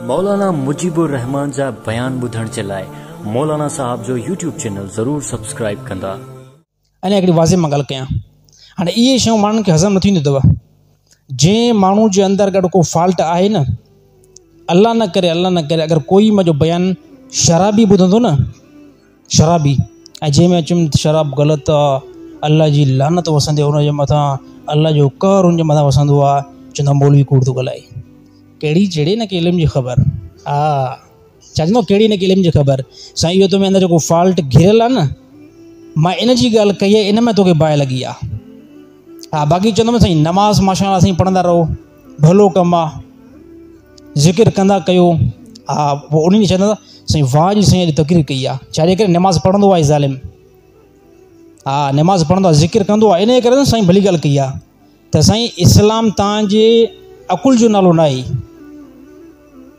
मौलाना मुजीबुर रहमान जा बयान ॿुधण जे लाइ मौलाना साहब जो यूट्यूब चैनल ज़रूर सब्सक्राइब कंदा। अने हिकिड़ी वाज़िह मां ॻाल्हि कयां, हाणे इहे शयूं माण्हुनि खे हज़म न थींदियूं अथव। जंहिं माण्हू जे अंदरि अगरि को फॉल्ट आहे न, अल्लाह न करे अगरि कोई मुंहिंजो बयानु शराबी ॿुधंदो न, शराबी, ऐं जंहिंमें चुम शराब ग़लति आहे, अल्लाह जी लानत वसंदे हुनजे मथां, अल्लाह जो कहर हुनजे मथां वसंदो आहे, चवंदा मौलवी कूड़ थो ॻाल्हाए। कहिड़ी जहिड़े न के इल्म जी ख़बर, हा छा चवंदो कहिड़ी न के इल्म जी ख़बर। साईं इहो तुंहिंजे अंदरि जेको फॉल्ट घिरियल आहे न, मां इन जी ॻाल्हि कई आहे, इन में तोखे बाहि लॻी आहे। हा बाक़ी चवंदुमि साईं नमाज़ माशाअल्लाह साईं पढ़ंदा रहो, भलो कमु आहे, ज़िक्र कंदा कयो। हा पोइ उन ॾींहुं चवंदा साईं वाह जी साईं अॼु तक़रीर कई आहे, छा जे करे नमाज़ पढ़ंदो आहे ज़ालिम। हा नमाज़ पढ़ंदो आहे, ज़िक्र कंदो आहे, इन जे करे न साईं भली ॻाल्हि कई आहे। त साईं इस्लाम तव्हांजे अकुल जो नालो न आहे,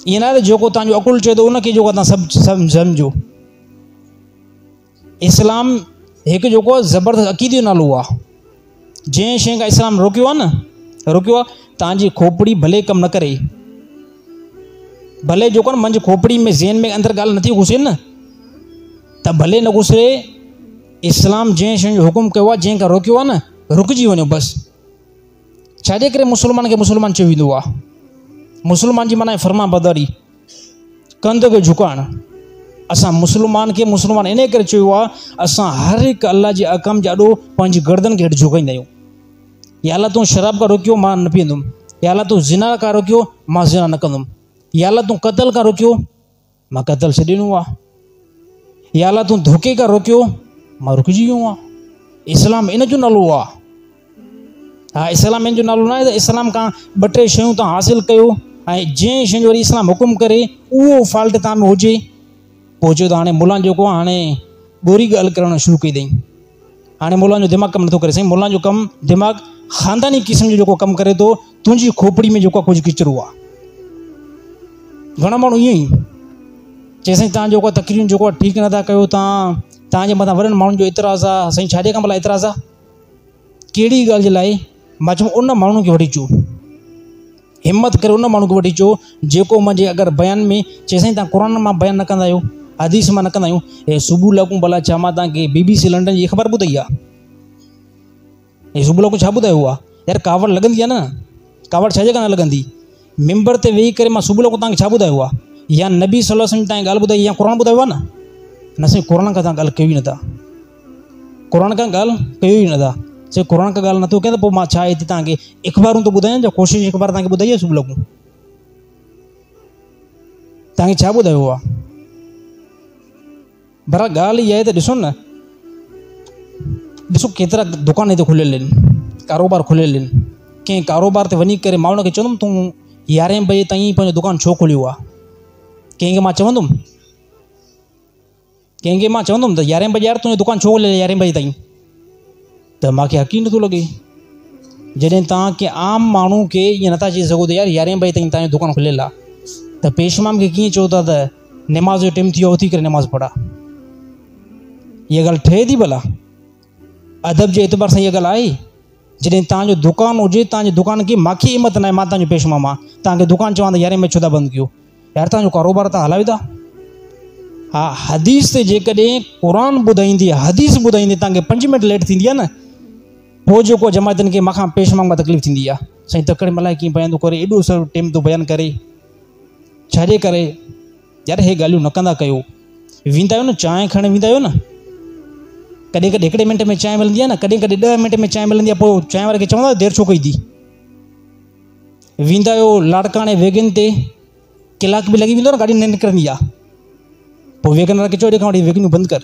ईअं न आहे जेको तव्हांजो अकुल चए थो उनखे जेको तव्हां सभु सम्झो। इस्लाम हिकु जेको ज़बरदस्त अक़ीदे जो नालो आहे। जंहिं शइ खां इस्लाम रोकियो आहे न, रोकियो आहे तव्हांजी खोपड़ी भले कमु न करे, भले जेको न मुंहिंजी खोपड़ी में ज़हन में अंदरि ॻाल्हि नथी घुसे न, त भले न घुसे। इस्लाम जंहिं शइ जो हुकुम कयो आहे, जंहिं खां रोकियो आहे न, रुकिजी वञो बसि। छाजे करे मुस्लमान खे मुस्लमान चयो वेंदो आहे? मुस्लमान जी माना फर्मा बरदारी, कंध खे झुकाइणु। असां मुस्लमान खे मुस्लमान इन करे चयो आहे, असां हर हिकु अल्लाह जे अहकाम जे ॾाढो पंहिंजी गर्दन खे हेठि झुकाईंदा आहियूं। या अल्लाह तूं शराब खां रोकियो, मां न पीअंदुमि। या अल्लाह तूं ज़िना खां रोकियो, मां ज़िना न कंदुमि। या अल्लाह तूं क़तल खां रोकियो, मां क़तल छॾे ॾिनो आहे। या अल्लाह तूं धोखे खां रोकियो, मां रुकिजी वियो आहे। इस्लाम इन जो नालो आहे। हा इस्लाम इन जो नालो न आहे त इस्लाम खां ॿ टे शयूं तव्हां हासिलु कयो, ऐं जंहिं शइ जो वरी इस्लाम हुकुम करे उहो फॉल्ट तव्हां में हुजे, पोइ चयो त हाणे मुल्ला जेको आहे हाणे ॻोरी ॻाल्हि करणु शुरू कई अथई। हाणे मुल्ला जो दिमाग़ु कमु नथो करे। साईं मुल्ला जो कमु दिमाग़ु ख़ानदानी क़िस्म जो जेको कमु करे थो, तुंहिंजी खोपड़ी में जेको कुझु किचिरो आहे। घणा माण्हू ईअं ई चए साईं तव्हां जेको तक़रीर जेको आहे ठीकु नथा कयो, तव्हांजे मथां वॾनि माण्हुनि जो एतिराज़ु आहे। साईं छाजे खां भला एतिराज़ु आहे? कहिड़ी ॻाल्हि जे लाइ? मां चयो उन माण्हू खे वठी अचो, हिमत करे उन माण्हू खे वठी अचो जेको मुंहिंजे अगरि बयान में चए साईं तव्हां क़ुर मां बयानु न कंदा आहियो, हदीस मां न कंदा आहियूं। हे सुबुह लॻूं भला छा मां तव्हांखे BBC लंडन जी ख़बर ॿुधाई आहे? हे सुबुह लॻूं छा ॿुधायो आहे? यार कावड़ लॻंदी आहे न, कावड़ छाजे खां न लॻंदी? मिंबर ते वेही करे मां सुबुह लॻूं तव्हांखे छा ॿुधायो आहे? या नबी सल्लल्लाहु अलैहि वसल्लम तव्हांखे ॻाल्हि ॿुधाई, या क़ुर ॿुधायो आहे न साईं क़ुर खां तव्हां ॻाल्हि कयो ई नथा, क़ुर खां ॻाल्हि कयो ई नथा। साईं क़ुर खां ॻाल्हि नथो कयां त पोइ मां छा हिते तव्हांखे इख़बारूं थो ॿुधायां, या कोशिशि इख़बार तव्हांखे ॿुधाई आहे सुबुह लॻूं? तव्हांखे छा ॿुधायो आहे? भला ॻाल्हि इहा आहे त ॾिसो न, ॾिसो केतिरा दुकान हिते खुलियल आहिनि, कारोबार खुलियल आहिनि। कंहिं कारोबार ते वञी करे मां हुनखे चवंदुमि तूं 11 बजे ताईं पंहिंजो दुकानु छो खोलियो आहे? कंहिंखे मां चवंदुमि त 11 बजे यार तुंहिंजो दुकानु छो खोलियल 11 बजे ताईं? त मूंखे यकीन नथो लॻे। जॾहिं तव्हां के आम माण्हू खे ईअं नथा चई सघो त यार 11 बजे ताईं तव्हांजो दुकानु खुलियल आहे, त पेशमाम खे कीअं चओ था त नमाज़ जो टाइम थी वियो, उथी करे नमाज़ पढ़ा? इहा ॻाल्हि ठहे थी भला? अदब जे एतबार सां इहा ॻाल्हि आहे? जॾहिं तव्हांजो दुकानु हुजे, तव्हांजे दुकान खे मूंखे हिमत न आहे, मां तव्हांजो पेशमाम आहे, तव्हांखे दुकानु चवां त 11 बजे छो था बंदि कयो? यार तव्हांजो कारोबार तव्हां हलायो था। हा हदीस ते जेकॾहिं क़ुर ॿुधाईंदी, हदीस ॿुधाईंदी, तव्हांखे 5 मिंट लेट थींदी आहे न, पोइ जेको जमायतनि खे मूंखां पेशमाम में तकलीफ़ थींदी आहे। साईं तकड़ि मलाई कीअं बयानु थो करे, एॾो सो टाइम थो बयानु करे, छाजे करे? यार हे ॻाल्हियूं न कंदा कयो। वेंदा आहियो न चांहि खणणु वेंदा आहियो न, कॾहिं कॾहिं 1 मिंट में चांहि मिलंदी आहे न, कॾहिं कॾहिं 10 मिंट में चांहि मिलंदी आहे, पोइ चांहि वारे खे चवंदा देरि छो कई थी? वेंदा आहियो लाड़काणे वेगन ते, कलाक बि लॻी वेंदो न, गाॾी न निकिरंदी आहे, पोइ वेगन वारे खे चओ ॾेखां वठी वेगनियूं बंदि कर।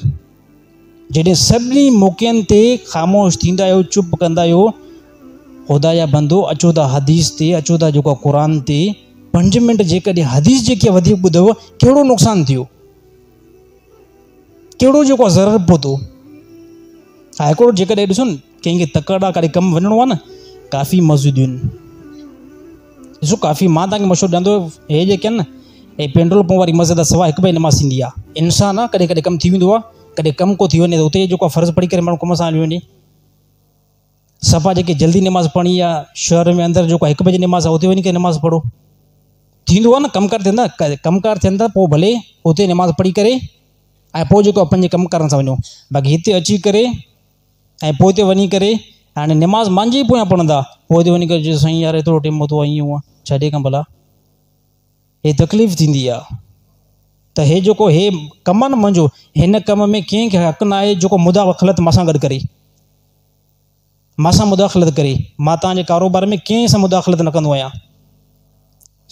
जॾहिं सभिनी मौक़नि ते ख़ामोश थींदा आहियो, चुप कंदा आहियो, ख़ुदा जा बंदो अचो था हदीस ते, अचो था जेको क़ुर ते, 5 मिंट जेकॾहिं हदीस जेकी वधीक ॿुधो, कहिड़ो नुक़सानु थियो, कहिड़ो जेको ज़रर पहुतो? हा हिकिड़ो जेकॾहिं ॾिसो न, कंहिंखे तकड़ा काॾे कमु वञिणो आहे न, काफ़ी मस्जिदियूं आहिनि। ॾिसो काफ़ी, मां तव्हांखे मशहूरु ॾींदो, हे जेके आहिनि न, हे पेट्रोल पंप वारी मस्जिद सवा 1 बजे नमाज़ थींदी आहे। इंसानु आहे कॾहिं कॾहिं कमु थी वेंदो आहे, कॾहिं कमु को थी वञे त उते जेको फ़र्ज़ु पढ़ी करे माण्हू कम सां हली वञे। सफ़ा जेके जल्दी नमाज़ पढ़णी आहे, शहर में अंदरि जेको 1 बजे नमाज़ आहे, उते वञी करे नमाज़ पढ़ो। थींदो आहे न, कमकार थियनि था, पोइ भले उते नमाज़ पढ़ी करे ऐं पोइ जेको पंहिंजे कमु करण सां वञो। बाक़ी हिते अची करे ऐं पोइ हिते वञी करे हाणे नमाज़ मुंहिंजे ई पोयां पढ़ंदा, पोइ हिते वञी करे साईं यार एतिरो टाइम वरितो आहे, ईअं छॾे खां भला, हे तकलीफ़ थींदी आहे। त हे जेको हे कमु आहे न मुंहिंजो, हिन कम में कंहिंखे हक़ु न आहे जेको मुदाख़लत मूंसां गॾु करे, मूंसां मुदाख़लत करे। मां तव्हांजे कारोबार में कंहिं सां मुदाख़लत न कंदो आहियां।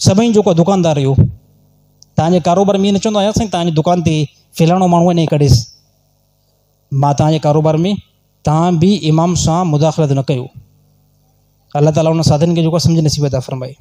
सभई जेको दुकानदार हुयो तव्हांजे कारोबार में ईअं न चवंदो आहियां साईं तव्हांजी दुकान ते फलाणो माण्हू आहे न कढेसि। मां तव्हांजे कारोबार में तव्हां बि इमाम सां मुदाख़लत न कयो। अल्लाह ताला उन साधन खे जेको सम्झ नसीब अता फरमाए।